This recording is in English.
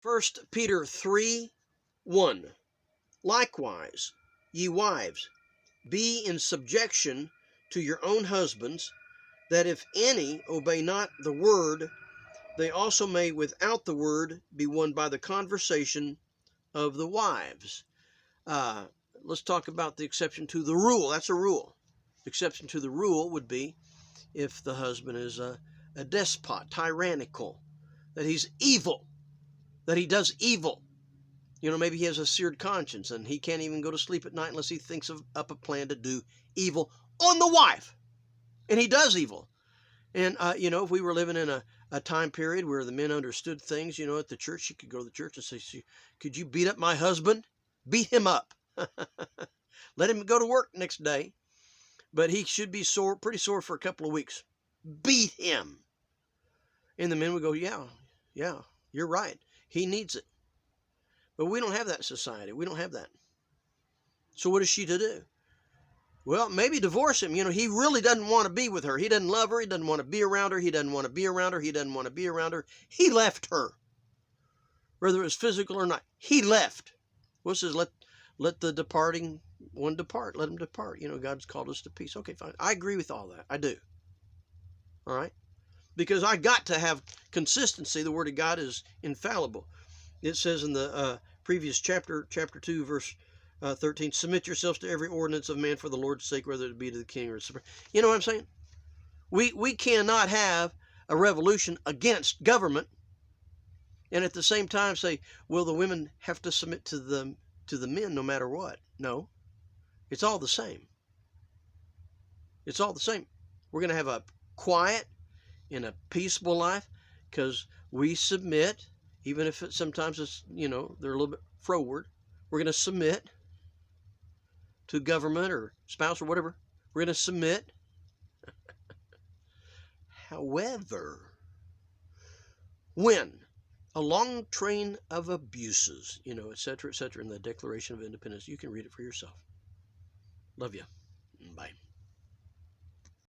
1 Peter 3:1. Likewise, ye wives, be in subjection to your own husbands, that if any obey not the word, they also may without the word be won by the conversation of the wives. Let's talk about the exception to the rule. That's a rule. The exception to the rule would be if the husband is a despot, tyrannical, that he's evil, that he does evil. You know, maybe he has a seared conscience and he can't even go to sleep at night unless he thinks up a plan to do evil on the wife. And he does evil. And, if we were living in a time period where the men understood things, at the church, you could go to the church and say, could you beat up my husband? Beat him up. Let him go to work next day. But he should be pretty sore for a couple of weeks. Beat him. And the men would go, yeah, you're right. He needs it. But we don't have that society. We don't have that. So what is she to do? Well, maybe divorce him. He really doesn't want to be with her. He doesn't love her. He doesn't want to be around her. He doesn't want to be around her. He doesn't want to be around her. He left her. Whether it was physical or not, he left. Well, it says, let the departing one depart. Let him depart. God's called us to peace. Okay, fine. I agree with all that. I do. All right? Because I got to have consistency. The Word of God is infallible. It says in the previous chapter 2, verse 13, submit yourselves to every ordinance of man for the Lord's sake, whether it be to the king or the supreme. You know what I'm saying? We cannot have a revolution against government and at the same time say, well, the women have to submit to the men no matter what. No, it's all the same. It's all the same. We're going to have a quiet and a peaceable life because we submit, even if sometimes it's, they're a little bit froward. We're going to submit to government or spouse or whatever. We're going to submit. However, when a long train of abuses, et cetera, in the Declaration of Independence, you can read it for yourself. Love you. Bye.